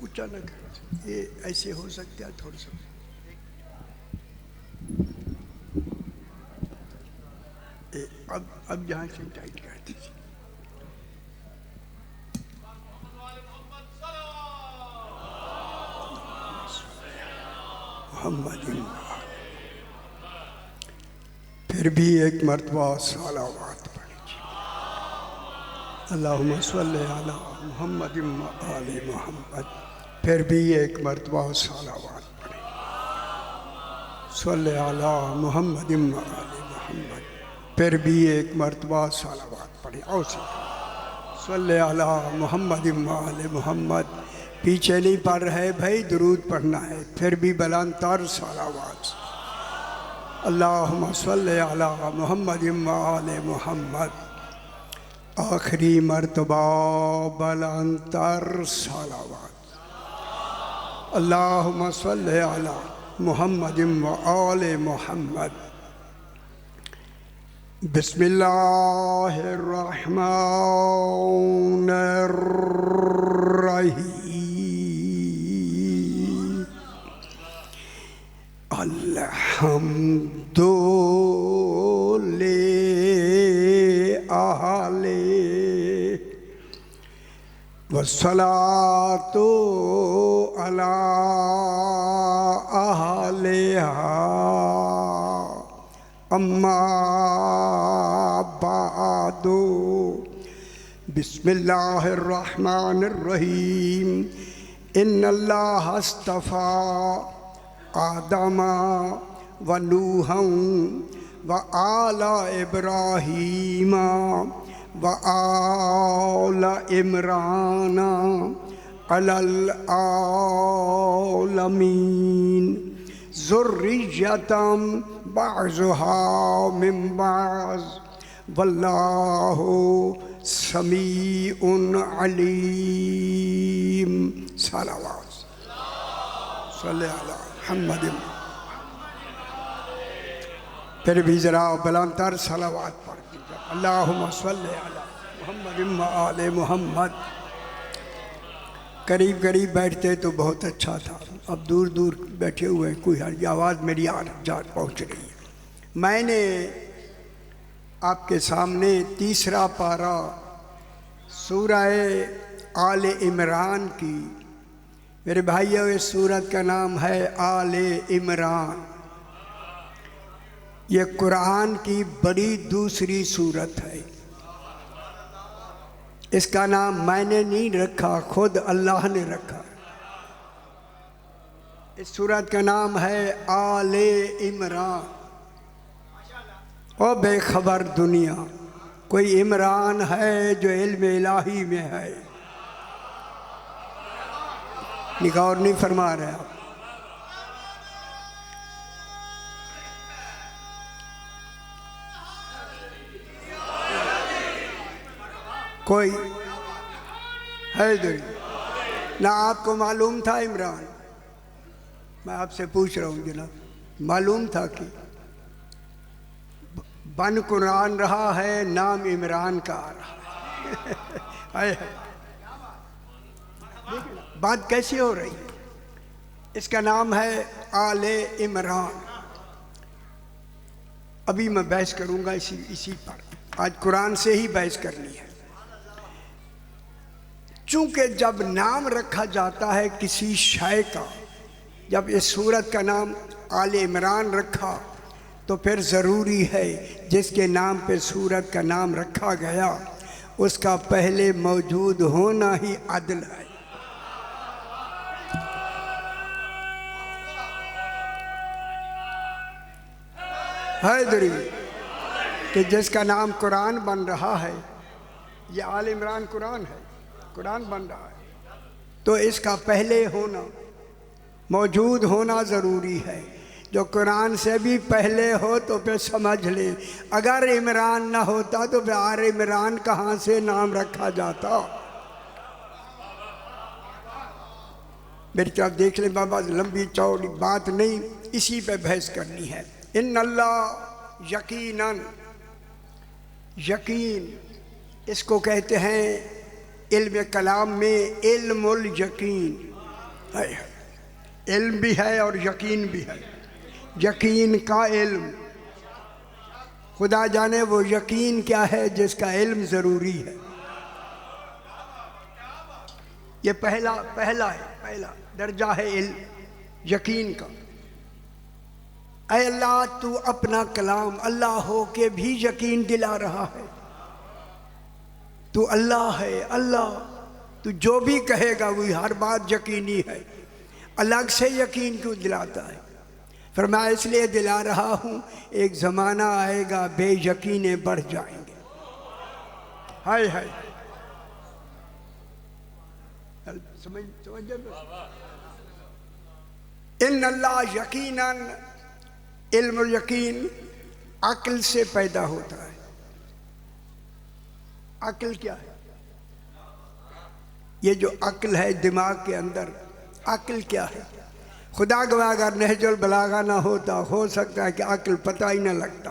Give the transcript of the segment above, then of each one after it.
ऊंचा न कर, ये ऐसे हो सकता है थोड़ा सा। अब यहाँ से टाइट कर दीजिए। मोहम्मद, फिर भी एक मरतबा सलावत पढ़िए। अल्लाहुम्मा सल्ली अला मुहम्मद व आले मुहम्मद। फिर भी एक मरतबा सलावत पढ़िए। सल्ली अला मुहम्मद व आले मुहम्मद। फिर भी एक मरतबा सलावत पढ़िए। और सल्ली अला मुहम्मद व आले मुहम्मद। पीछे नहीं पढ़ रहे भाई, दुरूद पढ़ना है। फिर भी बुलंदतर सलावत। अल्लाहुम्मा सल्ली अला मुहम्मद व आले मुहम्मद। आखिरी मरतबा बुलंदतर सलावत। अल्लाहुम्मा सल्ली अला मुहम्मद व आले मुहम्मद। बिस्मिल्लाहिर्रहमानिर्रहीम। अल्हम्दुलिल्लाह वस्सलातु अला अहलिहा अम्मा बादु। बिस्मिल्लाहिर्रहमानिर्रहीम। इन्नल्लाह अस्तफ़ा आदमा व नूहं व आला इब्राहीमा व आला इमरान अलल आलमीन ज़ुर्रिय्यतम बाज़ुहा मिन बाज़ वल्लाहु समीउन अलीम। सलावत सल्ले अला मुहम्मद। फिर भी जरा बुलंदतर सलावत पढ़ दीजिए। अल्लाहुम्मा सल्ली अला मुहम्मद व आले मुहम्मद। करीब करीब बैठते तो बहुत अच्छा था, अब दूर दूर बैठे हुए हैं, कोई हर आवाज़ मेरी जा पहुँच रही है। मैंने आपके सामने तीसरा पारा सूरह आले इमरान की। मेरे भाइयों, इस सूरत का नाम है आले इमरान। ये कुरान की बड़ी दूसरी सूरत है। इसका नाम मैंने नहीं रखा, खुद अल्लाह ने रखा। इस सूरत का नाम है आले इमरान। ओ बेखबर दुनिया, कोई इमरान है जो इल्म इलाही में है? गौर नहीं फरमा रहे आप। कोई है इधर ना? आपको मालूम था इमरान? मैं आपसे पूछ रहा हूँ जनाब, मालूम था कि बन कुरान रहा है, नाम इमरान का आ रहा है। बात कैसी हो रही है? इसका नाम है आले इमरान। अभी मैं बहस करूंगा इसी पर। आज कुरान से ही बहस करनी है। चूंकि जब नाम रखा जाता है किसी शय का, जब इस सूरत का नाम आले इमरान रखा, तो फिर ज़रूरी है जिसके नाम पे सूरत का नाम रखा गया उसका पहले मौजूद होना ही अदल है। हैदरी कि जिसका नाम कुरान बन रहा है, ये आल इमरान कुरान है, कुरान बन रहा है, तो इसका पहले होना, मौजूद होना ज़रूरी है। जो कुरान से भी पहले हो तो फिर समझ लें, अगर इमरान ना होता तो फिर आल इमरान कहाँ से नाम रखा जाता? मेरी तरफ देख लें बाबा, लंबी चौड़ी बात नहीं, इसी पे बहस करनी है। इन्नल्लाह यकीनन, यकीन इसको कहते हैं इल्म कलाम में इल्मुल यकीन। है। इल्म भी है और यकीन भी है। यकीन का इल्म, खुदा जाने वो यकीन क्या है जिसका इल्म ज़रूरी है। ये पहला दर्जा है इल्म, यकीन का। ऐ अल्लाह, तू अपना कलाम अल्लाह हो के भी यकीन दिला रहा है। तू अल्लाह है, अल्लाह, तू जो भी कहेगा वही हर बात यकीनी है। अलग से यकीन क्यों दिलाता है? फरमाया इसलिए दिला रहा हूँ, एक ज़माना आएगा बेयकीने बढ़ जाएंगे। हाय हाय, समझ इन अल्लाह यकीनन, इल्म यकीन अक्ल से पैदा होता है। अक्ल क्या है? ये जो अक्ल है दिमाग के अंदर, अक्ल क्या है? खुदा गवाह अगर नहजुल बलागा ना होता, हो सकता है कि अक्ल पता ही ना लगता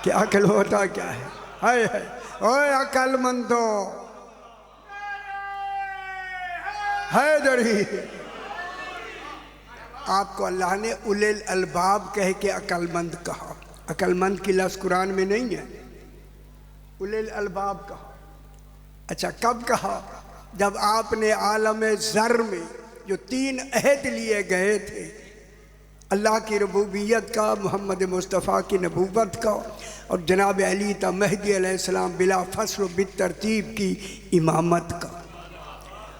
कि अक्ल होता क्या है। हाय हाय, ओए अक्लमंदो है दरी। आपको अल्लाह ने उलिल अलबाब कह के अक्लमंद कहा। अक्लमंद की लफ्ज़ कुरान में नहीं है, उलिल अलबाब कहा। अच्छा, कब कहा? जब आपने आलम ज़र में जो 3 अहद लिए गए थे, अल्लाह की रबूबियत का, मोहम्मद मुस्तफ़ा की नबूवत का और जनाब अली ता महदी अलैहिस्सलाम बिला फसल बितरतीब की इमामत का।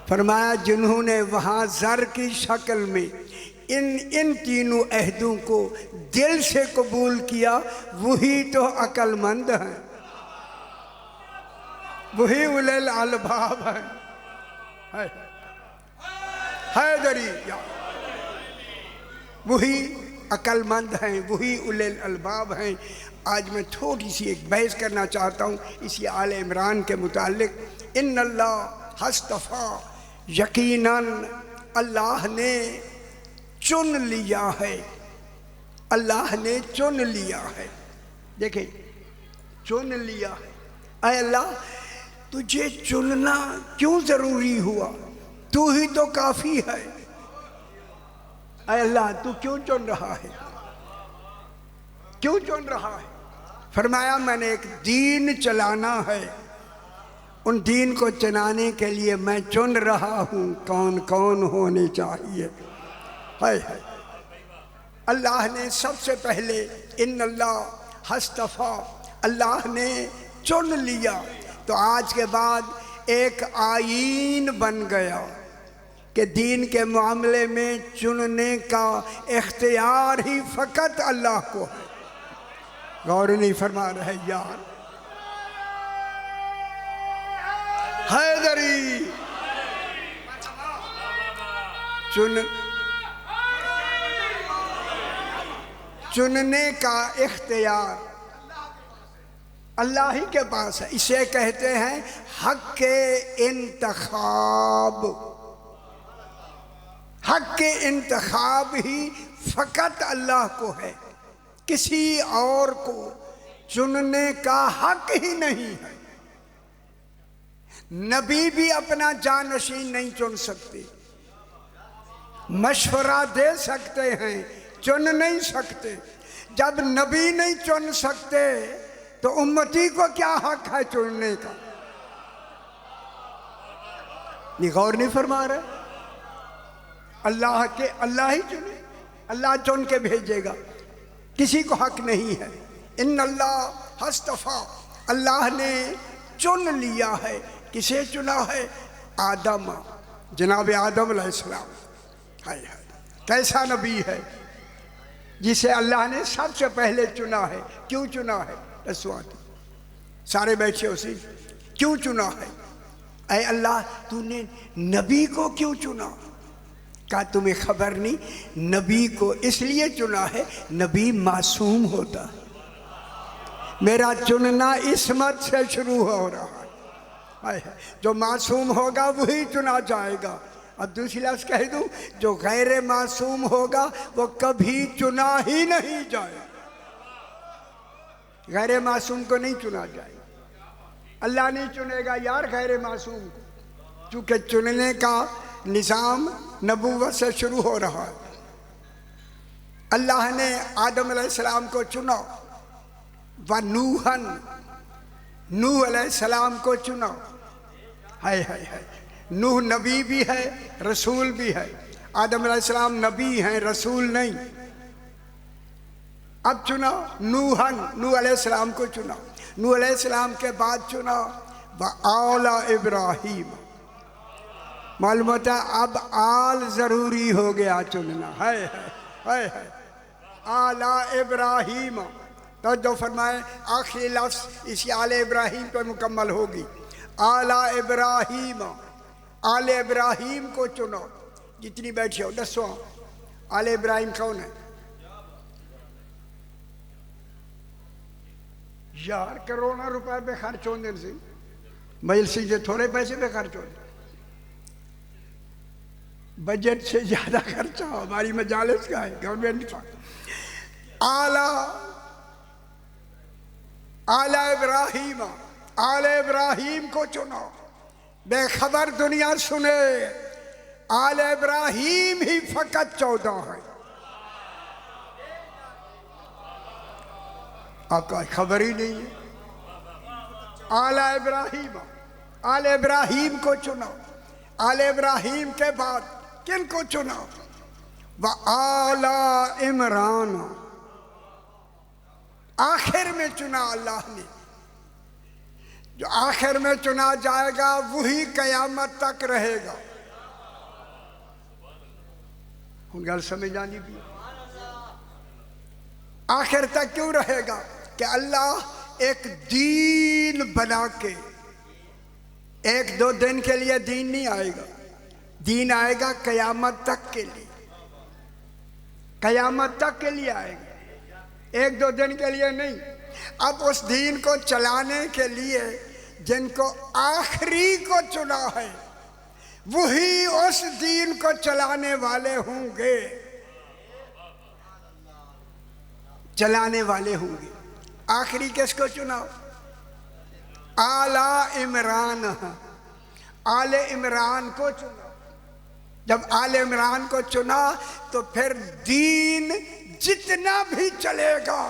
फरमाया जिन्होंने वहाँ ज़र की शक्ल में इन तीनों अहदों को दिल से कबूल किया, वही तो अक्लमंद हैं, वही उलिल अलबाब हैं। हैदरी, वही अक्लमंद हैं, वही उलिल अलबाब हैं। आज मैं थोड़ी सी एक बहस करना चाहता हूँ इसी आले इमरान के मुतालिक। इन्नल्लाह हस्तफ़ा, यकीनन अल्लाह ने चुन लिया है, अल्लाह ने चुन लिया है। देखें, चुन लिया है। ऐ अल्लाह, तुझे चुनना क्यों ज़रूरी हुआ? तू ही तो काफ़ी है। ऐ अल्लाह, तू क्यों चुन रहा है? क्यों चुन रहा है? फरमाया मैंने एक दीन चलाना है, उन दीन को चलाने के लिए मैं चुन रहा हूँ कौन कौन होने चाहिए। हाय हाय, अल्लाह ने सबसे पहले इन्नल्लाह हस्तफ़ा, अल्लाह ने चुन लिया। तो आज के बाद एक आईन बन गया कि दीन के मामले में चुनने का इख्तियार ही फ़कत अल्लाह को है। गौर नहीं फरमा रहे यार। हैदरी, चुनने का इख्तियार अल्लाह ही के पास है। इसे कहते हैं हक के इंतखाब। हक के इंतखाब ही फ़कत अल्लाह को है, किसी और को चुनने का हक ही नहीं है। नबी भी अपना जानशीन नहीं चुन सकते, मशवरा दे सकते हैं, चुन नहीं सकते। जब नबी नहीं चुन सकते तो उम्मती को क्या हक है चुनने का? गौर नहीं फरमा रहे। अल्लाह ही चुने, अल्लाह चुन के भेजेगा, किसी को हक नहीं है। इन्नल्लाह हस्तफ़ा, अल्लाह ने चुन लिया है। किसे चुना है? आदम, जनाब आदम अलैहिस्सलाम। हाय हाय, कैसा नबी है जिसे अल्लाह ने सबसे पहले चुना है। क्यों चुना है? रसवात सारे बैठे उसे क्यों चुना है? ऐ अल्लाह, तूने नबी को क्यों चुना? क्या तुम्हें खबर नहीं? नबी को इसलिए चुना है, नबी मासूम होता है। मेरा चुनना इसमत से शुरू हो रहा है। जो मासूम होगा वही चुना जाएगा। अब दूसरी लफ्ज़ कह दूं, जो गैर मासूम होगा वो कभी चुना ही नहीं जाएगा। गैर मासूम को नहीं चुना जाएगा, अल्लाह नहीं चुनेगा यार गैर मासूम को, क्योंकि चुनने का निज़ाम नबूवत से शुरू हो रहा है। अल्लाह ने आदम अलैहिस्सलाम को चुना, व नूहन, नूह अलैहिस्सलाम को चुना। है नूह नबी भी है, रसूल भी है। आदम अलैहिस्सलाम नबी हैं, रसूल नहीं। अब चुना नूहन, नूह अलैहिस्सलाम को चुना। नूह अलैहिस्सलाम के बाद चुना व आला इब्राहीम। मालूम होता है अब आल जरूरी हो गया चुनना। है आला इब्राहीम। तो जो फरमाए आखिरी लफ्ज़ इसी आले इब्राहीम पर मुकम्मल होगी। आला इब्राहीम, आले इब्राहीम को चुनो। जितनी बैठी हो दसो आले इब्राहीम कौन है? यार करोड़ों रुपए पे खर्च होने से मजलिस से थोड़े पैसे पे खर्च होने, बजट से ज्यादा खर्चा हमारी मजालिस का है, गवर्नमेंट का। आला आला इब्राहीम, आले इब्राहीम को चुनो। बेखबर दुनिया सुने आले इब्राहीम ही फकत 14 है। आपका खबर ही नहीं है। आला इब्राहीम, आले इब्राहीम को चुनो। आले इब्राहीम के बाद किन को चुना? व आला इमरान, आखिर में चुना अल्लाह ने। जो आखिर में चुना जाएगा वही कयामत तक रहेगा। गल समझ आनी भी आखिर तक क्यों रहेगा कि अल्लाह एक दीन बना के, एक दो दिन के लिए दीन नहीं आएगा, दीन आएगा कयामत तक के लिए, कयामत तक के लिए आएगा, एक दो दिन के लिए नहीं। अब उस दीन को चलाने के लिए जिनको आखिरी को चुना है वही उस दीन को चलाने वाले होंगे, चलाने वाले होंगे। आखिरी किसको चुना? आला इमरान, आले इमरान को चुना। जब आले इमरान को चुना तो फिर दीन जितना भी चलेगा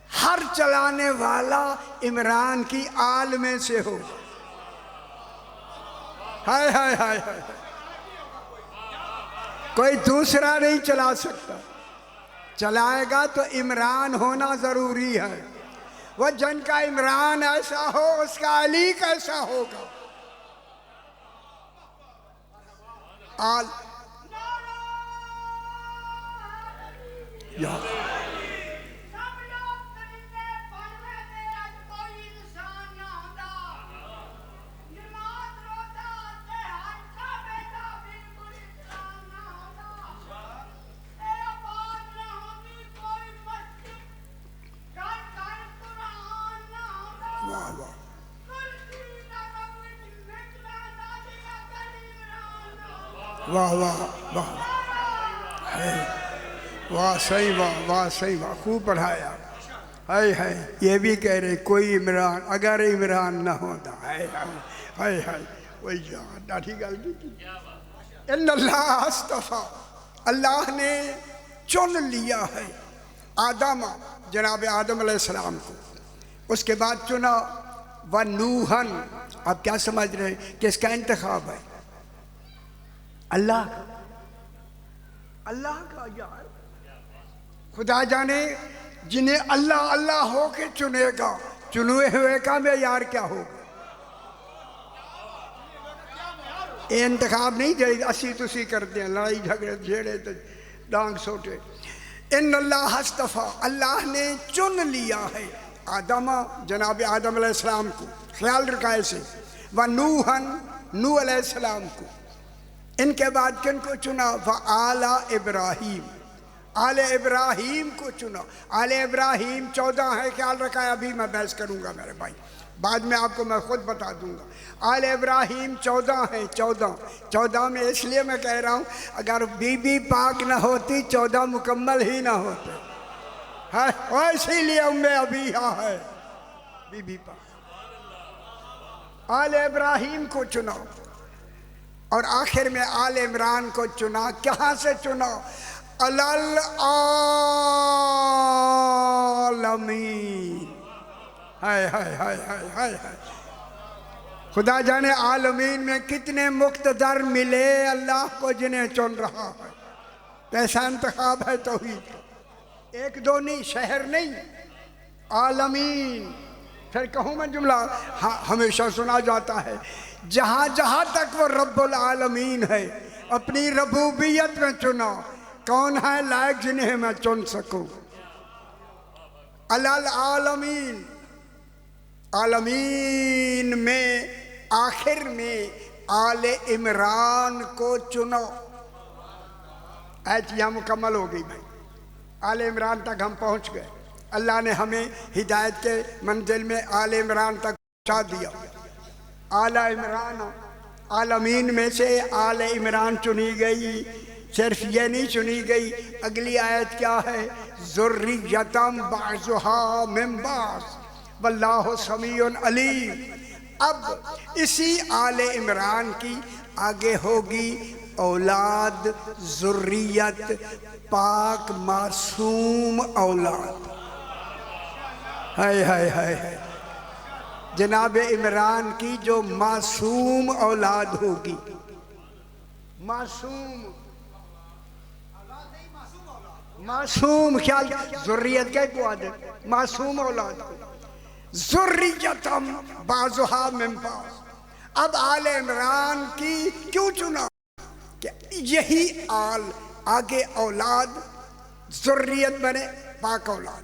हर चलाने वाला इमरान की आल में से हो। हाय कोई दूसरा नहीं चला सकता। चलाएगा तो इमरान होना जरूरी है। वह जन का इमरान ऐसा हो उसका अली कैसा होगा। आल या वाह वाह वाह है, वाह सही, वाह सही, वाह खूब पढ़ाया है। ये भी कह रहे कोई इमरान अगर इमरान ना होता है वही यार डाठी गल की। अल्लाह अस्तफा, अल्लाह ने चुन लिया है आदम, जनाब आदम अलैहिस्सलाम को। उसके बाद चुना व नूहन। आप क्या समझ रहे हैं किसका इंतखाब है? अल्लाह का, अल्लाह का। यार खुदा जाने जिन्हें अल्लाह अल्लाह हो के चुनेगा, चुने हुए का यार क्या होगा। ये इंतखाब नहीं जाएगा, असी तुसी करते हैं, लड़ाई झगड़े झेड़े तो डांग सोटे। इन अल्लाह अस्तफा, अल्लाह ने चुन लिया है आदम, जनाब आदम अलैहिस्सलाम को। ख्याल रखा ऐसे। व नूहन, नूह अलैहिस्सलाम को। इनके बाद किन को चुना? व आला इब्राहीम, आले इब्राहीम को चुना। आले इब्राहीम 14 है, ख्याल रखा है। अभी मैं बहस करूंगा मेरे भाई, बाद में आपको मैं खुद बता दूंगा। आले इब्राहीम 14 है। 14 में इसलिए मैं कह रहा हूँ अगर बीबी पाक ना होती 14 मुकम्मल ही ना होते है, और इसीलिए उम्मे अभी है बीबी पाक। आले इब्राहीम को चुना। और आखिर में आल इमरान को चुना। कहाँ से चुना? अलल आलमीन। हाय हाय हाय हाय हाय हाय। खुदा जाने आलमीन में कितने मुक्तदर मिले अल्लाह को जिन्हें चुन रहा है। कैसा इंतखाब है तौहीद का। एक दो नहीं, शहर नहीं, आलमीन। फिर कहूँ मैं जुमला, हाँ हमेशा सुना जाता है, जहाँ जहाँ तक वो रब्बुल आलमीन है अपनी रबूबियत में चुना। कौन है लायक जिन्हें मैं चुन सकूं? अलल आलमीन। आलमीन में आखिर में आले इमरान को चुनो। आयत यहाँ मुकम्मल हो गई भाई। आले इमरान तक हम पहुँच गए। अल्लाह ने हमें हिदायत के मंजिल में आले इमरान तक पहुँचा दिया। आला इमरान, आलमीन में से आले इमरान चुनी गई। सिर्फ ये नहीं चुनी गई, अगली आयत क्या है? ज़ुर्रियतम बाज़ुहा मिन बाज़ वल्लाहु समीउन अलीम। अब इसी आले इमरान की आगे होगी औलाद, ज़ुर्रियत, पाक मासूम औलाद। हाय हाय हाय हाय। जनाब इमरान की जो मासूम औलाद होगी, मासूम मासूम ख्याल, ज़ुर्रियत के को आदे मासूम औलाद, ज़ुर्रियतम बाज़ुहा मिन बाज़। अब आले इमरान की क्यों चुना? कि यही आल आगे औलाद, ज़ुर्रियत बने पाक औलाद।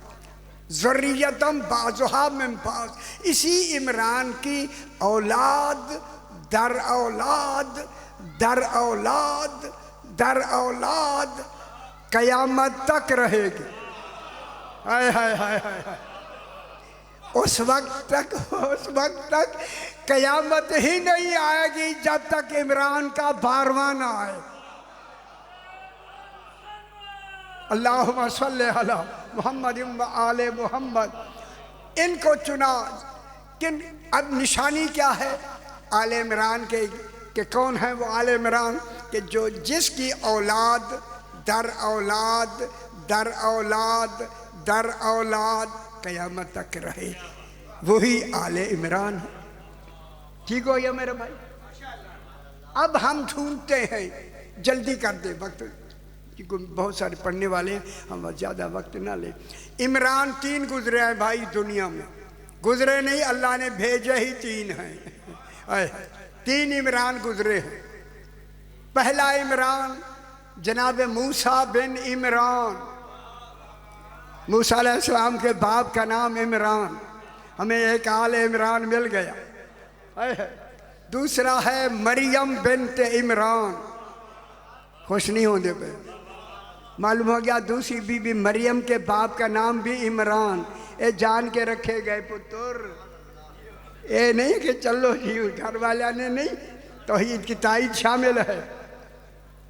ज़ुर्रियतम बाज़ुहा मिन बाज़, इसी इमरान की औलाद दर औलाद दर औलाद दर औलाद कयामत तक रहेगी। हाय हाय हाय हाय हाय। उस वक्त तक कयामत ही नहीं आएगी जब तक इमरान का 12वां ना आए। अल्लाहुम्मा सल्ली अला मुहम्मद व आले मुहम्मद। इनको चुना। किन? अब निशानी क्या है आले इमरान के कौन है वो आले इमरान? कि जो जिसकी औलाद दर औलाद दर औलाद दर औलाद क़यामत तक रहे, वही आले इमरान है। ठीक हो गया मेरे भाई? अब हम ढूंढते हैं, जल्दी कर दे वक्त, क्योंकि बहुत सारे पढ़ने वाले हैं, हम ज़्यादा वक्त ना ले। इमरान 3 गुजरे हैं भाई दुनिया में। गुजरे नहीं, अल्लाह ने भेजे ही 3 हैं। 3 इमरान गुजरे हैं। पहला इमरान जनाब मूसा बिन इमरान। मूसा अलैहिस्सलाम के बाप का नाम इमरान। हमें एक आले इमरान मिल गया। दूसरा है मरियम बिन्त इमरान। खुश नहीं होने पे मालूम हो गया दूसरी बीबी मरियम के बाप का नाम भी इमरान। ये जान के रखे गए पुत्र, ये नहीं कि चलो जी घर वाला ने नहीं, तौहीद की ताईद शामिल है।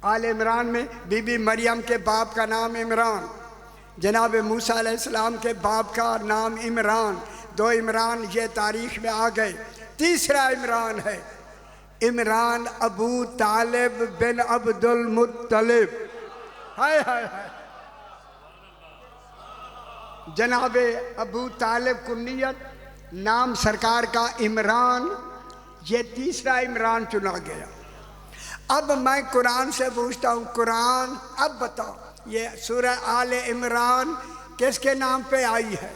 आले इमरान में बीबी मरियम के बाप का नाम इमरान, जनाब मूसा अलैहिस्सलाम के बाप का नाम इमरान। 2 इमरान ये तारीख में आ गए। तीसरा इमरान है इमरान अबू तालिब बिन अब्दुल मुत्तलिब। हाय हाय हाय। जनाब अबू तालिब कुन्नियत, नाम सरकार का इमरान। ये तीसरा इमरान चुना गया। अब मैं कुरान से पूछता हूँ, कुरान अब बताओ ये सूरह आले इमरान किसके नाम पे आई है?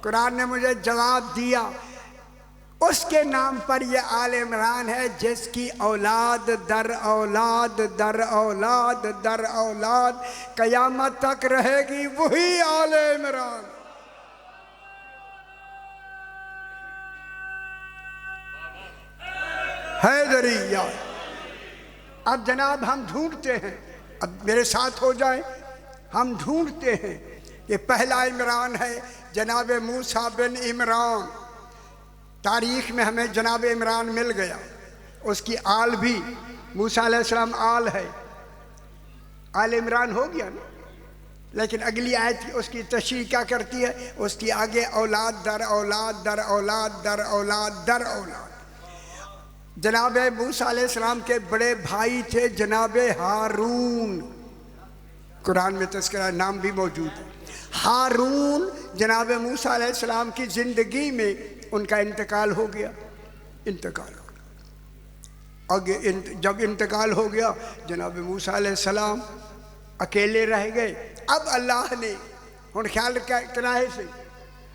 कुरान ने मुझे जवाब दिया, उसके नाम पर ये आले इमरान है जिसकी औलाद दर औलाद दर औलाद दर औलाद कयामत तक रहेगी, वही आले इमरान। हैदरिया। अब जनाब हम ढूंढते हैं, अब मेरे साथ हो जाए, हम ढूंढते हैं कि पहला इमरान है जनाब मूसा बिन इमरान। तारीख में हमें जनाब इमरान मिल गया। उसकी आल भी मूसा अलैहिस्सलाम आल है, आल इमरान हो गया ना। लेकिन अगली आयत उसकी तशरीह क्या करती है? उसकी आगे औलाद दर औलाद दर औलाद दर औलाद दर औलाद। जनाब मूसा अलैहिस्सलाम के बड़े भाई थे जनाब हारून, कुरान में तस्करा नाम भी मौजूद है। हारून जनाब मूसा अलैहिस्सलाम की ज़िंदगी में उनका इंतकाल हो गया। आगे जब इंतकाल हो गया जनाब मूसा अलैहिस्सलाम अकेले रह गए। अब अल्लाह ने हुण ख्याल कराए से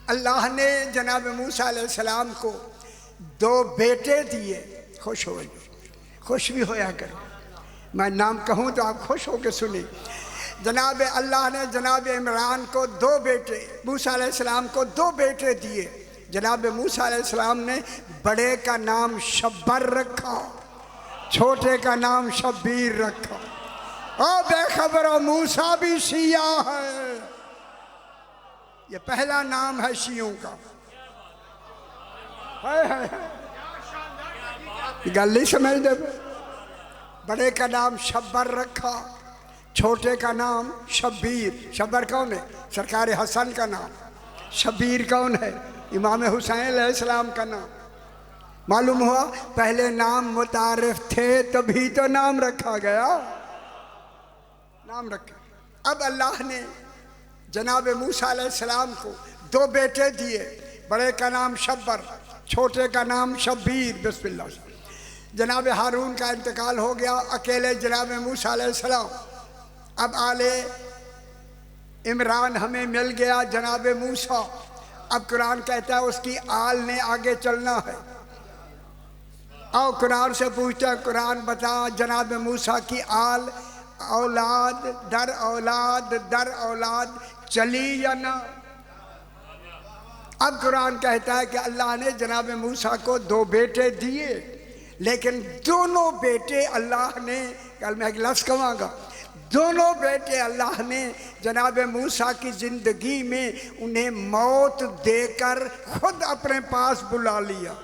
अल्लाह ने जनाब मूसा अलैहिस्सलाम को 2 बेटे दिए। खुश हो, खुश भी होया करो, मैं नाम कहूँ तो आप खुश हो के सुने। जनाब अल्लाह ने जनाब इमरान को 2 बेटे, मूसा अलैहिस्सलाम को 2 बेटे दिए। जनाब मूसा अलैहिस्सलाम ने बड़े का नाम शब्बर रखा, छोटे का नाम शब्बीर रखा। ओ बेखबर मूसा भी शिया है, ये पहला नाम है शियों का। है गल नहीं समझ दे। बड़े का नाम शब्बर रखा, छोटे का नाम शब्बीर। शब्बर कौन है? सरकार हसन का नाम। शब्बीर कौन है? इमाम हुसैन अलैहिस्सलाम का नाम। मालूम हुआ पहले नाम मुतारिफ थे तभी तो नाम रखा गया, नाम रखा। अब अल्लाह ने जनाब मूसा अलैहिस्सलाम को 2 बेटे दिए, बड़े का नाम शब्बर, छोटे का नाम शब्बीर। बिस्मिल्लाह। जनाब हारून का इंतकाल हो गया, अकेले जनाब मूसा अलैहिस्सलाम। अब आले इमरान हमें मिल गया जनाब मूसा। अब कुरान कहता है उसकी आल ने आगे चलना है। और कुरान से पूछता, कुरान बता जनाब मूसा की आल औलाद दर औलाद चली या ना। अब कुरान कहता है कि अल्लाह ने जनाब मूसा को 2 बेटे दिए, लेकिन दोनों बेटे अल्लाह ने, कल मैं एक लफ्ज़ कहूँगा, दोनों बेटे अल्लाह ने जनाब मूसा की ज़िंदगी में उन्हें मौत देकर खुद अपने पास बुला लिया।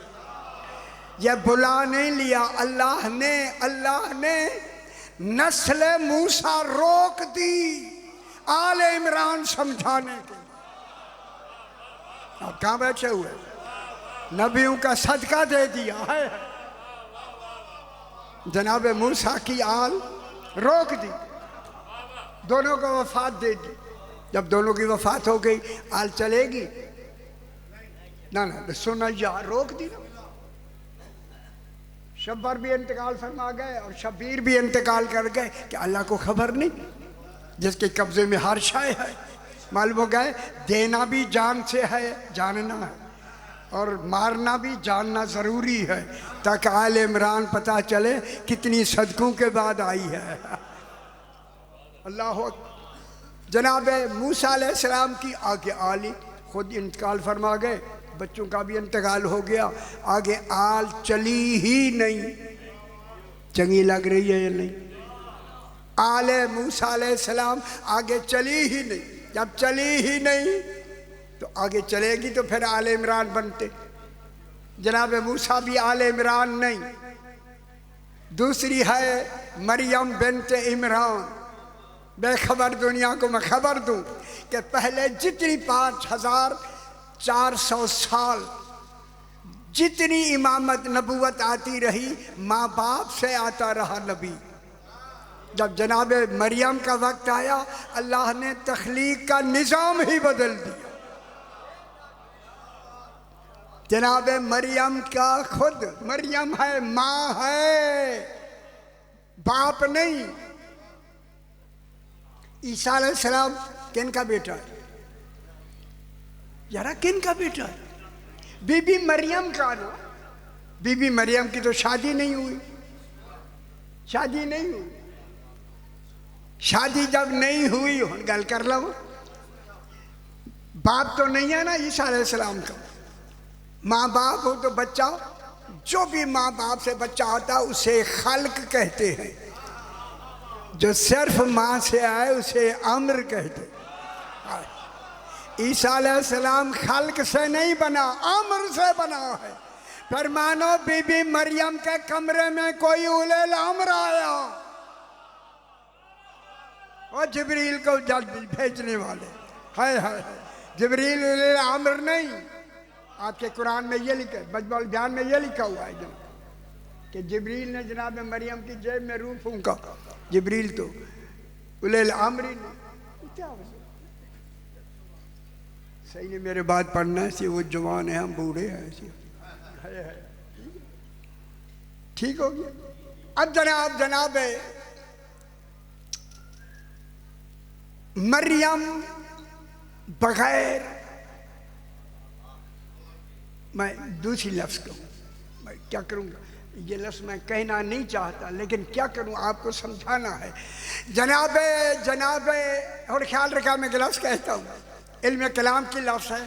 यह बुला नहीं लिया, अल्लाह ने नस्ल मूसा रोक दी आले इमरान समझाने के। आप कहाँ बैठे हुए? नबियों का सदका दे दिया है। जनाब मूसा की आल रोक दी, दोनों को वफात दे दी। जब दोनों की वफात हो गई आल चलेगी ना, सुना यार, रोक दी ना। शब्बर भी इंतकाल फरमा गए और शब्बीर भी इंतकाल कर गए कि अल्लाह को खबर नहीं, जिसके कब्जे में हर शय है। मालूम हो गए देना भी जान से है, जानना है, और मारना भी जानना ज़रूरी है, ताकि आले इमरान पता चले कितनी सदकों के बाद आई है। अल्लाह। जनाब मूसा अलैहिस्सलाम की आगे आली खुद इंतकाल फरमा गए, बच्चों का भी इंतकाल हो गया, आगे आल चली ही नहीं। चंगी लग रही है या नहीं? आले मूसा अलैहिस्सलाम आगे चली ही नहीं। जब चली ही नहीं तो आगे चलेगी तो फिर आले इमरान बनते। जनाब मूसा भी आले इमरान नहीं, दूसरी है मरियम बिन्त इमरान। बेखबर दुनिया को मैं खबर दूं कि पहले जितनी 5400 साल जितनी इमामत नबूवत आती रही, माँ बाप से आता रहा नबी। जब जनाब मरियम का वक्त आया अल्लाह ने तख्लीक का निज़ाम ही बदल दिया। जनाब मरियम का खुद मरियम है, माँ है, बाप नहीं। ईसा अलैहिस्सलाम किन का बेटा है? यारा किन का बेटा है? बीबी मरियम का ना। बीबी मरियम की तो शादी नहीं हुई, शादी नहीं हुई। शादी जब नहीं हुई गल कर लो, बाप तो नहीं है ना ईसा अलैहिस्सलाम का। माँ बाप हो तो बच्चा, जो भी माँ बाप से बच्चा आता उसे खल्क कहते हैं, जो सिर्फ माँ से आए उसे अम्र कहते हैं। ईसा अलैहिस्सलाम खल्क से नहीं बना, अम्र से बना है। फिर मानो बीबी मरियम के कमरे में कोई उलेल अम्र आया और जिब्रील को भेजने वाले है। जिब्रील उलेल अम्र नहीं, आपके कुरान में ये लिखा है, मजमुअल बयान में ये लिखा हुआ है। कि जिब्रील ने जनाब मरियम की जेब में रूह फूंका। जिब्रील तो उलेल आमरी ने क्या सही ने मेरे बात पढ़ना है, वो जवान है हम बूढ़े हैं है। ठीक हो गया। अब जनाब मरियम बगैर, मैं दूसरी लफ्ज़ कहूँ, मैं क्या करूँगा, ये लफ्ज़ मैं कहना नहीं चाहता लेकिन क्या करूँ, आपको समझाना है। जनाबे और ख्याल रखा मैं लफ्ज़ कहता हूँ, इल्म कलाम की लफ्ज़ है।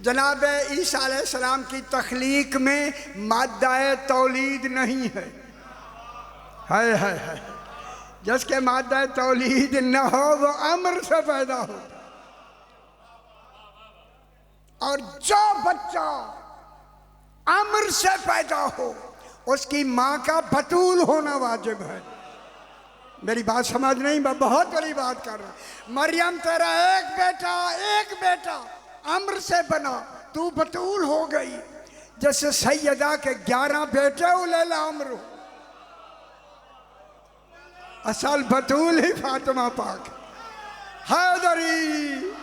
जनाब ईसा अलैहिस्सलाम की तख्लीक में माद्दा तौलीद नहीं है। है जिसके माद्दा तौलीद न हो वो अम्र से पैदा हो, और जो बच्चा अम्र से पैदा हो उसकी माँ का बतूल होना वाजिब है। मेरी बात समझ नहीं, मैं बहुत बड़ी बात कर रहा हूँ। मरियम तेरा एक बेटा अम्र से बना, तू बतूल हो गई। जैसे सैयदा के 11 बेटे उलेल अम्र, असल बतूल ही फातिमा पाक हैदरी।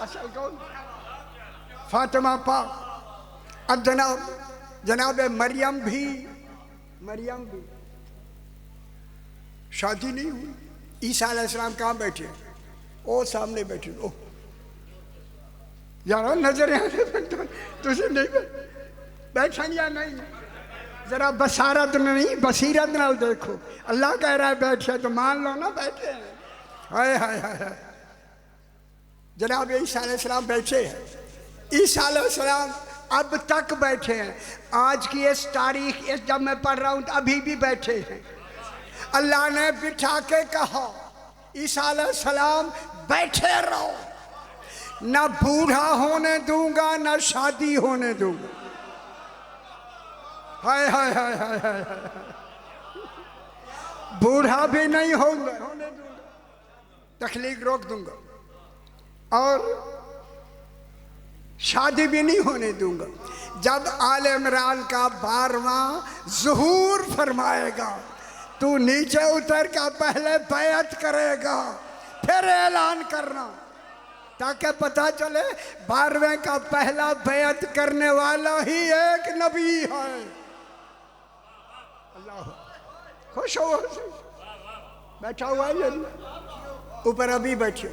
असल कौन? फातिमा पाक। अब जनाब मरियम भी शादी नहीं हुई। ईसा अलैहिस्सलाम कहाँ बैठे? ओ सामने बैठे। ओ यार नजर तुझे नहीं बैठा या नहीं? जरा बसारत नहीं बसीरत नाल देखो। अल्लाह कह रहा है बैठे तो मान लो ना बैठे हैं। हाय जनाब ईसा अलैहिस्सलाम बैठे हैं। ईसा अलैहिस्सलाम अब तक बैठे हैं। आज की इस तारीख इस जब मैं पढ़ रहा हूँ अभी भी बैठे हैं। अल्लाह ने बिठा के कहा ईसा अलैहिस्सलाम बैठे रहो, ना बूढ़ा होने दूंगा ना शादी होने दूंगा। हाय बूढ़ा भी नहीं होने दूंगा, तखलीक रोक दूंगा, और शादी भी नहीं होने दूंगा। जब आले इमरान का 12वां ज़ुहूर फरमाएगा तू नीचे उतर का पहले बैअत करेगा, फिर ऐलान करना, ताकि पता चले 12वें का पहला बैअत करने वाला ही एक नबी है। अल्लाह खुश हो। बैठा हुआ है ऊपर अभी बैठे,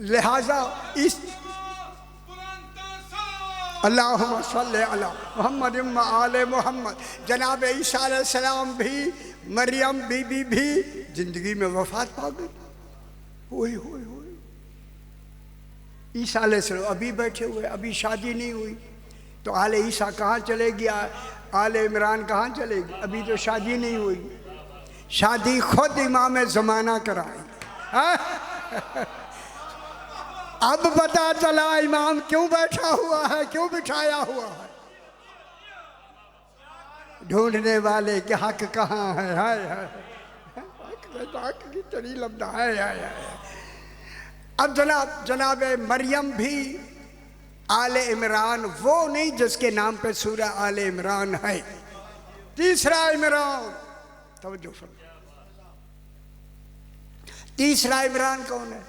लिहाजा इस अल्लाहुम्मा सल्ले अला मुहम्मद व आले मुहम्मद। जनाब ईसा अलैहिस्सलाम भी मरियम बीबी भी जिंदगी में वफात पा गई। हुई ईसा अलैहिस्सलाम अभी बैठे हुए, अभी शादी नहीं हुई, तो आले ईसा कहाँ चलेगी, आले इमरान कहाँ चलेगी? अभी तो शादी नहीं हुई। शादी खुद इमाम ज़माना कराएंगे। अब पता चला इमाम क्यों बैठा हुआ है, क्यों बिठाया हुआ है। ढूंढने वाले के हक कहाँ है? हक की तरी लब्धा है। अब जनाब मरियम भी आले इमरान वो नहीं जिसके नाम पे सूरह आले इमरान है। तीसरा इमरान, तवज्जो फरमाइए, तीसरा इमरान कौन है?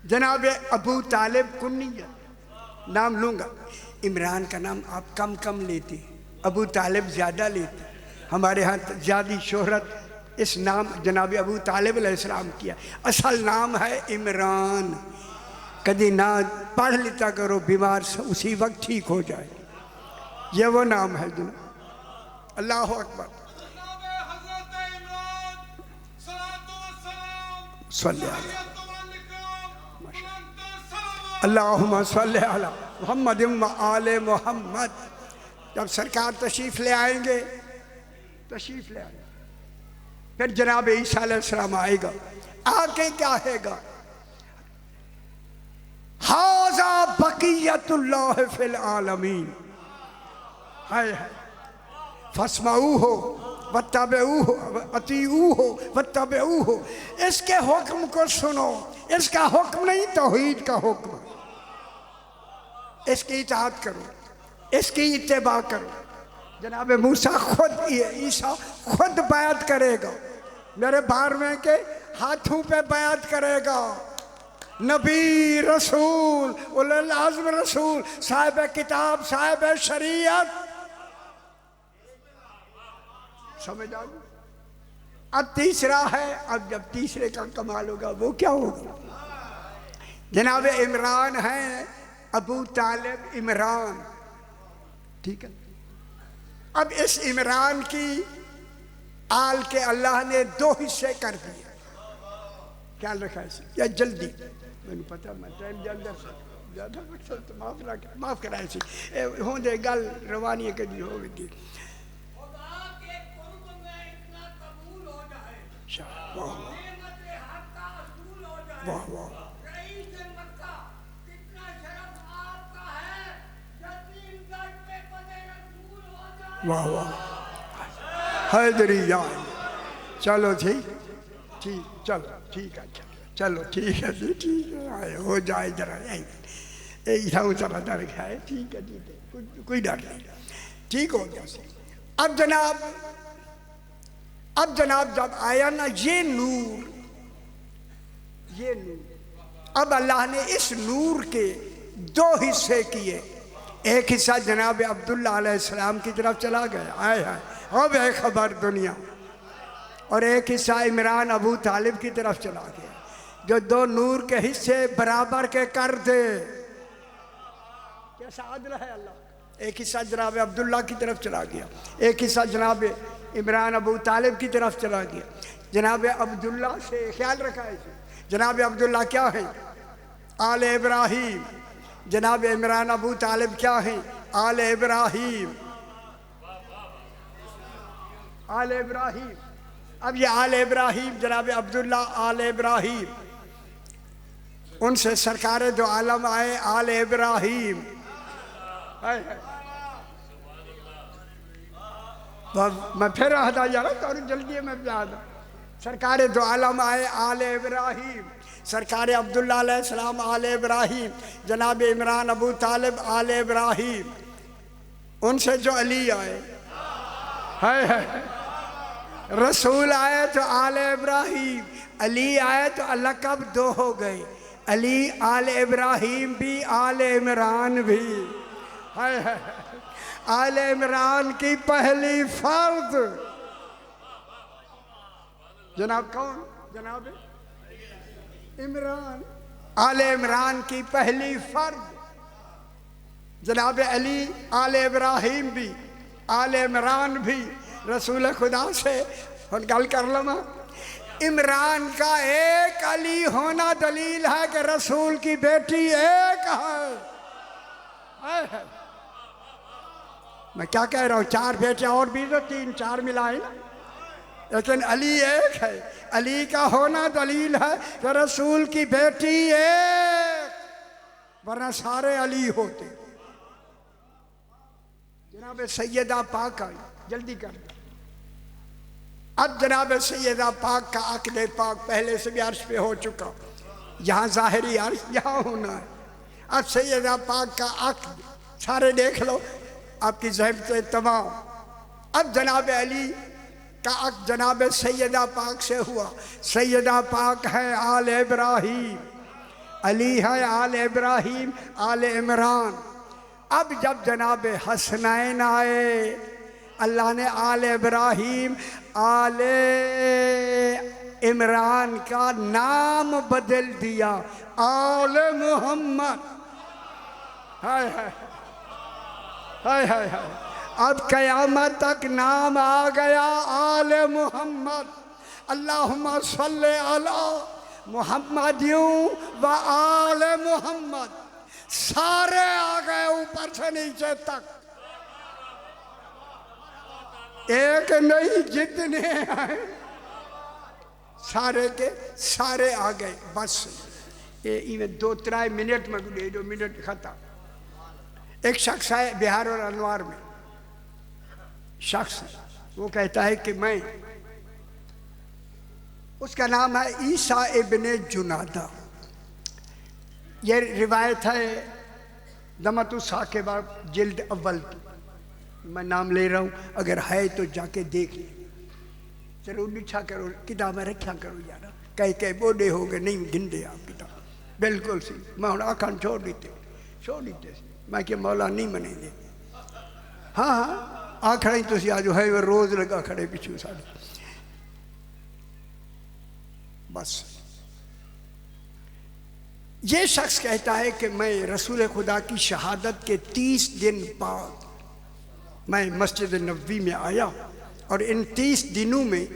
जनाब अबू तालिब कुन्नियत नाम लूँगा। इमरान का नाम आप कम लेते, अबू तालिब ज़्यादा लेते। हमारे यहाँ ज़्यादा शोहरत इस नाम जनाब अबू तालिब अलैहिस्सलाम किया। असल नाम है इमरान। कभी ना पढ़ लेता करो, बीमार से उसी वक्त ठीक हो जाए। ये वो नाम है जनाब। अल्लाह अकबर। अल्लाहुम्मा सल्ली अला मुहम्मद व आले मुहम्मद। जब सरकार तशरीफ़ ले आएंगे, फिर जनाब ईसा अलैहिस्सलाम आएगा। आके क्या कहेगा? हाज़ा बक़ियतुल्लाह फ़िल आलमीन। हाय फस्माऊहु वत्तबिऊहु अतीऊहु वत्तबिऊहु। इसके हुक्म को सुनो। इसका हुक्म नहीं, तौहीद का हुक्म। इसकी इताअत करो। इसकी इत्तेबा करो। जनाब मूसा खुद, ईसा खुद बैत करेगा, मेरे बारहवें के हाथों पे बैत करेगा। नबी, रसूल, उलुल आज़्म रसूल, साहिब किताब, साहिब शरीयत, समझ आ गई। अब तीसरा है, अब जब तीसरे का कमाल होगा वो क्या होगा? जनाब इमरान है, अबू तालिब इमरान, ठीक है। अब इस इमरान की आल के अल्लाह ने दो हिस्से कर दिए। ख्याल रखा इसे, या जल्दी, मैंने पता मैं टाइम जल्दी से ज़्यादा मकसद तो माफ़ कराए सी हों दे गल रवानी कदी हो गई। वाह वाह वाह वाह, हैदरी जान, चलो ठीक ठीक, चलो ठीक है, चलो ठीक है जी, ठीक है, हो जाए जरा जरा डर खाए, ठीक है ठीक है, कोई डर नहीं, ठीक हो गया। अब जनाब जब आया ना ये नूर, अब अल्लाह ने इस नूर के दो हिस्से किए। एक हिस्सा जनाब अब्दुल्ला अलैहिस्सलाम की तरफ चला गया, आए हाय अब है खबर दुनिया, और एक हिस्सा इमरान अबू तालिब की तरफ चला गया, जो दो नूर के हिस्से बराबर के कर दे। कैसा आदल है अल्लाह। एक हिस्सा जनाब अब्दुल्ला की तरफ चला गया, एक हिस्सा जनाब इमरान अबू तालिब की तरफ चला गया। जनाब अब्दुल्ला से ख्याल रखा है, जनाब अब्दुल्ला क्या है? आले इब्राहीम। जनाब इमरान अबू तालिब क्या है? आले इब्राहीम, आले इब्राहीम। अब ये आले इब्राहीम, जनाब अब्दुल्ला आले इब्राहीम, उनसे सरकार दो आलम आए आले इब्राहीम। मैं फिर हटा जा रहा हूँ, जल्दी में याद। सरकार दो आलम आए आले इब्राहीम, सरकार अब्दुल्ला अलैहिस्सलाम आले इब्राहीम, जनाब इमरान अबू तालिब आले इब्राहीम, उनसे जो अली आए है रसूल आए तो आले इब्राहीम, अली आए तो अल्लाह कब दो हो गए, अली आले इब्राहीम भी आले इमरान भी है। आले इमरान की पहली फर्द जनाब कौन? जनाब इमरान। आले इमरान की पहली फर्द जनाब अली, आले इब्राहीम भी आले इमरान भी, रसूल खुदा से हम गल कर लमा। इमरान का एक अली होना दलील है कि रसूल की बेटी एक है। मैं क्या कह रहा हूँ, चार बेटे और भी तो तीन चार मिलाए ना, लेकिन अली एक है। अली का होना दलील है कि रसूल की बेटी एक, वरना सारे अली होते। जनाब सैयदा पाक आई, जल्दी कर। अब जनाब सैयदा पाक का अक़्द पाक पहले से भी अर्श पे हो चुका, यहाँ ज़ाहिरी अर्श यहाँ होना है। अब सैयदा पाक का अक़्द सारे देख लो, आपकी ज़हमत तमाम। अब जनाब अली का अक़्द जनाब सैयदा पाक से हुआ। सैयदा पाक है आले इब्राहीम, अली है आले इब्राहीम आले इमरान। अब जब जनाब हसनैन आए, अल्लाह ने आले इब्राहीम आले इमरान का नाम बदल दिया, आले मोहम्मद। हाय हाय हाय हाय हाय। अब क़यामत तक नाम आ गया आले मोहम्मद। अल्लाहुम्मा सल्ले अला मुहम्मदियों व आले मोहम्मद। सारे आ गए ऊपर से नीचे तक, एक नहीं जितने आए सारे के सारे आ गए। बस ये इवें 2-3 मिनट में 2 मिनट खत्म। एक शख्स है बिहार और अनवार में, शख्स वो कहता है कि मैं, उसका नाम है ईसा इब्ने जुनादा। ये रिवायत है दमतु साकिबा जिल्द अव्वल की, मैं नाम ले रहा हूँ, अगर है तो जाके देख ले, जरूर लिखा करो, किताबें रखा करो यार, कई बोडे हो गए नहीं गिनते आप किताब, बिल्कुल सी। मैं हूँ आखन छोड़ दी मैं कि मौला नहीं मनेंगे। हाँ हाँ आ खड़े तुम आज है वो रोज़ लगा खड़े पिछू साढ़े, बस। ये शख्स कहता है कि मैं रसूल खुदा की शहादत के 30 दिन बाद मैं मस्जिद नबवी में आया, और इन 30 दिनों में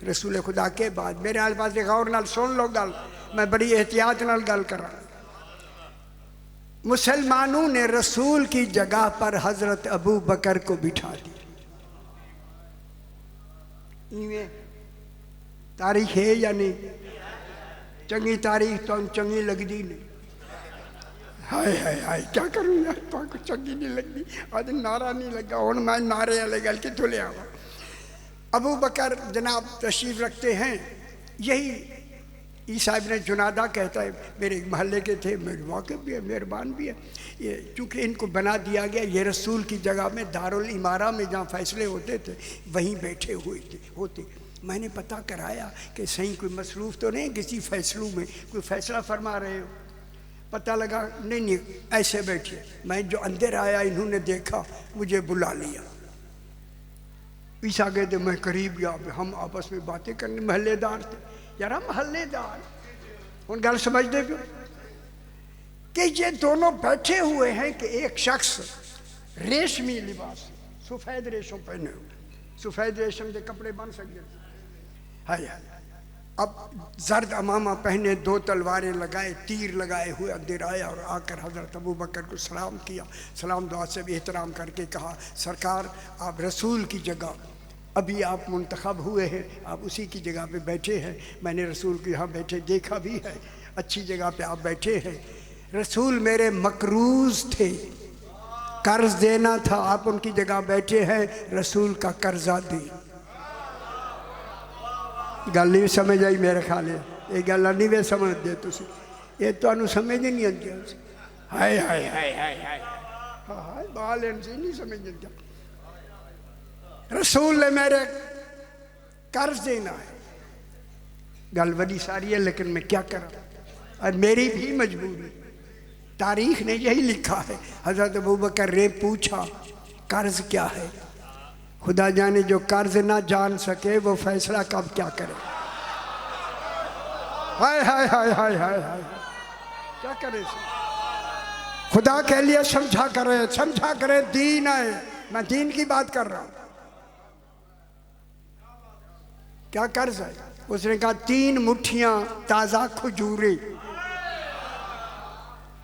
रसूल खुदा के बाद मेरे आस पास गौर नाल सुन लो गल, मैं बड़ी एहतियात नाल गल कर रहा। मुसलमानों ने रसूल की जगह पर हजरत अबू बकर को बिठा दिया। तारीख है या नहीं? चंगी तारीख तो चंगी लगती नहीं। हाय हाय हाय क्या करूँ यार, तो कुछ चंगी नहीं लगती, आज नारा नहीं लगा, हूँ मैं नारे वाले गल कितों ले आवा। अबू बकर जनाब तशरीफ रखते हैं, यही ईसा इब्न जुनादा कहता है मेरे एक महल्ले के थे, मेरे वाकिफ भी है, मेहरबान भी है। ये चूँकि इनको बना दिया गया, ये रसूल की जगह में दारुल इमारा में जहाँ फैसले होते थे वहीं बैठे हुए होते। मैंने पता कराया कि सही कोई मसरूफ़ तो नहीं किसी फैसलों में, कोई फैसला फरमा रहे हो? पता लगा नहीं ऐसे बैठे। मैं जो अंदर आया इन्होंने देखा, मुझे बुला लिया, पीछा गए थे, मैं करीब गया, हम आपस में बातें करने, महल्लेदार थे यार, हम महल्लेदार उन गल समझते क्यों कि ये दोनों बैठे हुए हैं कि एक शख्स रेशमी लिबास सफ़ेद रेशम पहने हुए, सफ़ेद रेशम के कपड़े बन सकते है, अब जर्द अमामा पहने, 2 तलवारें लगाए, तीर लगाए हुए अंदर आया और आकर हज़रत अबू बकर को सलाम किया, सलाम दुआ से भी एहतराम करके कहा सरकार आप रसूल की जगह, अभी आप मुंतखब हुए हैं, आप उसी की जगह पे बैठे हैं, मैंने रसूल को यहाँ बैठे देखा भी है, अच्छी जगह पे आप बैठे हैं। रसूल मेरे मकरूज़ थे, कर्ज देना था, आप उनकी जगह बैठे हैं, रसूल का कर्जा दी। गल नहीं समझ आई मेरे ख्याल, ये गल नहीं वे समझते तुम, ये तो समझ ही नहीं आती। हाय हाय हाय हाय हाय हाय बाल इनसे नहीं समझ आता। रसूल ने मेरे कर्ज देना है, गल बड़ी सारी है, लेकिन मैं क्या करा, और मेरी भी मजबूरी। तारीख ने यही लिखा है, हज़रत अबू बकर ने पूछा कर्ज क्या है, खुदा जाने जो कर्ज ना जान सके वो फैसला कब क्या करे। हाय हाय हाय हाय हाय हाय क्या करे, खुदा के लिए समझा करे, दीन है, मैं दीन की बात कर रहा हूं। क्या कर्ज है? उसने कहा 3 मुट्ठियां ताज़ा खजूरें,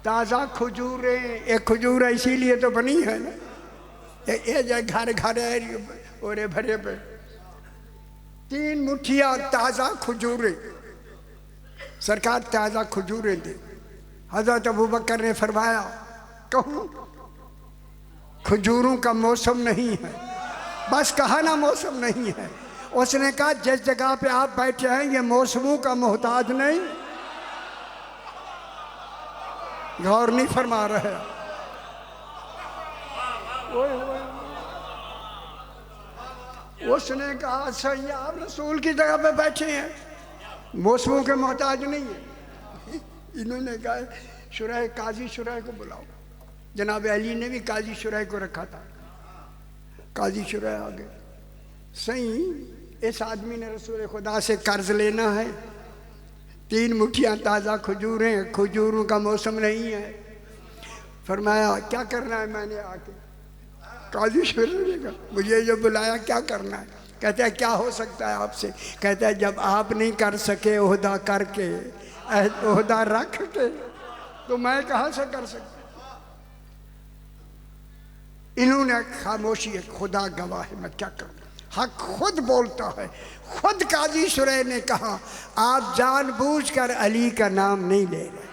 ताज़ा खजूरें, एक खजूर इसीलिए तो बनी है ना, ये जो घर ओरे भरे पे 3 मुट्ठियां ताज़ा खजूरें, सरकार ताज़ा खजूरें दे। हज़रत अबू बकर ने फरमाया कहूँ खजूरों का मौसम नहीं है, बस कहा ना मौसम नहीं है। उसने कहा जिस जगह पे आप बैठे हैं ये मौसमों का मोहताज नहीं, गौर नहीं फरमा रहे। उसने कहा सही आप रसूल की जगह पे बैठे हैं, मौसमों के मोहताज नहीं है। इन्होंने कहा शुरह काजी शुरह को बुलाओ, जनाब अली ने भी काजी शुरह को रखा था, काजी शुरह आ गए। सही इस आदमी ने रसूल खुदा से कर्ज लेना है, 3 मुट्ठियाँ ताज़ा खजूरें, खजूरों का मौसम नहीं है। फरमाया क्या करना है? मैंने आके काजी शुरह ने कहा मुझे जो बुलाया क्या करना है? कहता है क्या हो सकता है आपसे? कहता है जब आप नहीं कर सके ओहदा करके, ओहदा रख के, तो मैं कहाँ से कर सकता? इन्होंने खामोशी है, खुदा गवाह है, मैं क्या करूँ, हक खुद बोलता है। खुद काजी शुरह ने कहा आप जानबूझकर अली का नाम नहीं ले रहे,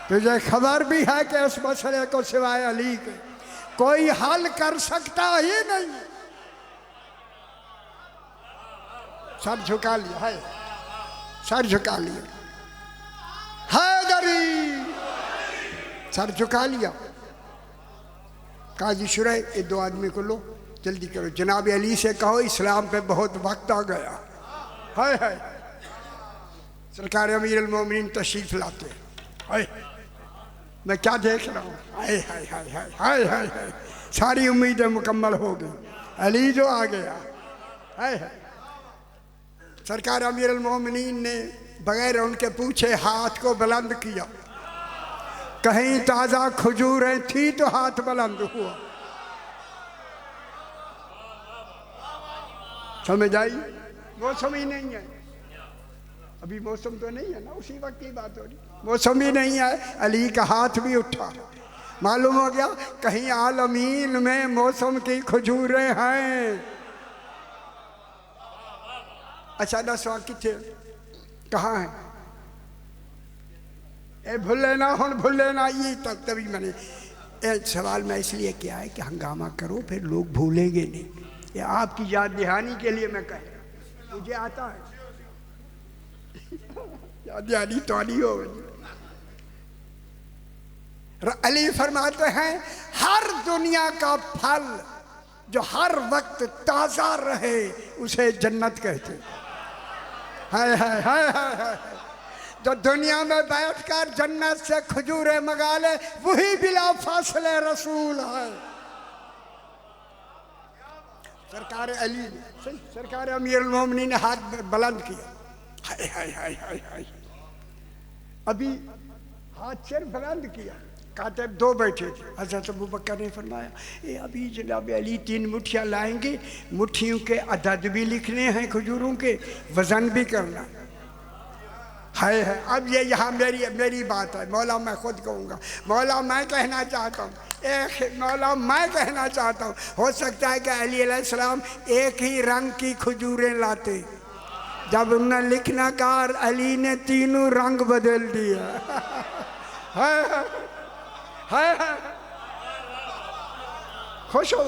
तुझे खबर भी है कि उस मसले को सिवाय अली के कोई हल कर सकता ही नहीं। सर झुका लिया है, सर झुका लिया। हैदरी सर झुका लिया। काजी शुरह, ये दो आदमी को लो, जल्दी करो, जनाब अली से कहो इस्लाम पे बहुत वक्त आ गया। हाय हाय, सरकार अमीर अल-मोमिनीन तशरीफ लाते हैं। हाय, मैं क्या देख रहा हूँ, हाय हाय हाय हाय हाय हाय हाय, सारी उम्मीदें मुकम्मल हो गई, अली जो आ गया। हाय हाय, सरकार अमीर अल-मोमिनीन ने बगैर उनके पूछे हाथ को बुलंद किया। कहीं ताज़ा खजूरें थी तो हाथ बुलंद हुआ। समझ आई? मौसम ही नहीं है अभी, मौसम तो नहीं है ना, उसी वक्त की बात हो रही, मौसम ही नहीं है। अली का हाथ भी उठा, मालूम हो गया कहीं आलमीन में मौसम की खजूरें हैं। अच्छा दसवा किथे कहाँ है? ए भूले ना, हुन भूले ना, ये तक तभी मैंने सवाल में इसलिए किया है कि हंगामा करो फिर लोग भूलेंगे नहीं। ये आपकी याद दहानी के लिए मैं कह रहा, मुझे आता है याद दहानी तो नहीं हो। अली फरमाते हैं हर दुनिया का फल जो हर वक्त ताजा रहे उसे जन्नत कहते हैं। हाय हाय हाय हाय हाय, जो दुनिया में बैठकर जन्नत से खजूरें मंगा ले वही बिला फासले रसूल है। सरकार अली ने, सरकार अमीर अल-मोमिनीन ने हाथ बुलंद किया। हाय हाय हाय हाय हाय, अभी हाथ सिर बुलंद किया, कातिब दो बैठे थे। हज़रत अबू बकर ने फरमाया ये अभी जनाब अली 3 मुट्ठियाँ लाएंगे, मुट्ठियों के अदद भी लिखने हैं, खजूरों के वज़न भी करना है। अब ये यहाँ मेरी बात है, मौला मैं खुद कहूँगा, मौला मैं कहना चाहता हूँ, मौला मैं कहना चाहता हूँ, हो सकता है कि अली अलैहिस्सलाम एक ही रंग की खजूरें लाते, जब उन्होंने लिखना कहा अली ने तीनों रंग बदल दिया। है खुश हो,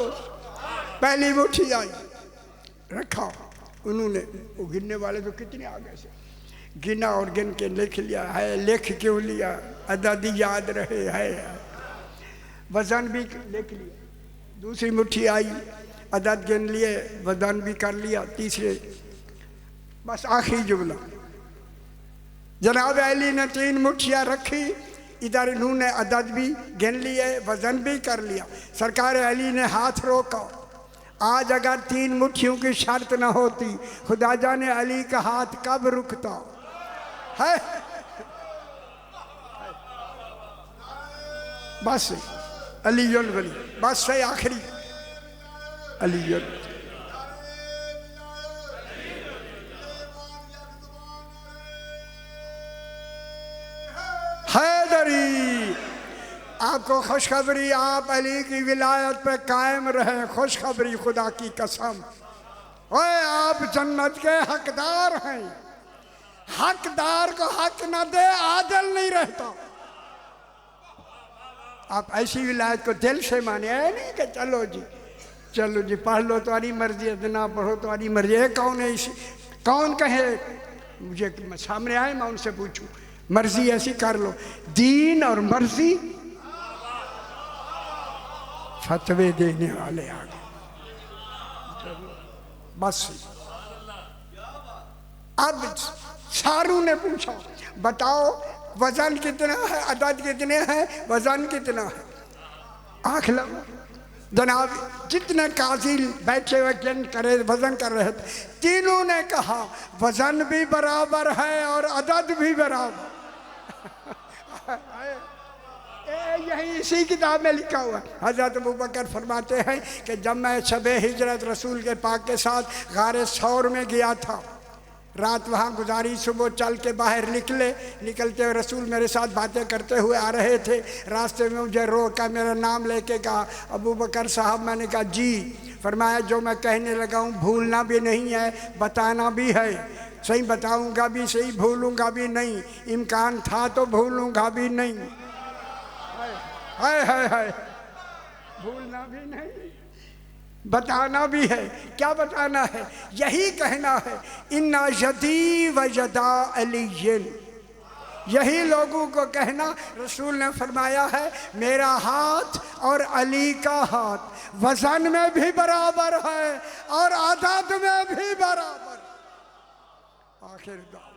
पहली मुट्ठी आई रखा उन्होंने, वो गिनने वाले तो कितने आगे से गिना और गिन के लिख लिया है। लिख क्यों लिया? अदद याद रहे है, वजन भी लिख लिया। दूसरी मुट्ठी आई, अदद गिन लिए, वजन भी कर लिया। तीसरे बस आखिरी जुमला, जनाब अली ने 3 मुट्ठियाँ रखी, इधर इन्होंने अदद भी गिन लिए, वजन भी कर लिया। सरकार अली ने हाथ रोका। आज अगर 3 मुट्ठियों की शर्त न होती, खुदा जाने अली का हाथ कब रुकता है। बस अली वली, बस है आखिरी अली हैदरी। आपको खुशखबरी, आप अली की विलायत पे कायम रहे, खुशखबरी खुदा की कसम। ओए आप जन्नत के हकदार हैं, हकदार को हक न दे आदिल नहीं रहता। आप ऐसी विलायत को दिल से माने, है नहीं कि चलो जी पढ़ लो तुम्हारी मर्जी, ना पढ़ो तुम्हारी मर्जी। है कौन है इसी, कौन कहे मुझे सामने आए मैं उनसे पूछूं, मर्जी ऐसी कर लो। दीन और मर्जी फतवे देने वाले आ गए। बस अब सारू ने पूछा बताओ वजन कितना है, अदद कितने हैं, वजन कितना है। आंख लगा, जनाब जितने काजी बैठे हुए गिन करे वजन कर रहे थे, तीनों ने कहा वजन भी बराबर है और अदद भी बराबर। यही इसी किताब में लिखा हुआ है। हज़रत अबू बकर फरमाते हैं कि जब मैं शबे हिजरत रसूल के पाक के साथ गारे सौर में गया था, रात वहाँ गुजारी, सुबह चल के बाहर निकलते हुए रसूल मेरे साथ बातें करते हुए आ रहे थे। रास्ते में मुझे रोका, मेरा नाम लेके कहा अबू बकर साहब। मैंने कहा जी। फरमाया जो मैं कहने लगा हूँ भूलना भी नहीं है, बताना भी है। सही बताऊँगा भी सही, भूलूँगा भी नहीं, इम्कान था तो भूलूँगा भी नहीं। हाय भूलना भी नहीं, बताना भी है। क्या बताना है? यही कहना है इन्ना यदी व यदा अलीयन, यही लोगों को कहना। रसूल ने फरमाया है मेरा हाथ और अली का हाथ वजन में भी बराबर है और आदत में भी बराबर। आखिर दावा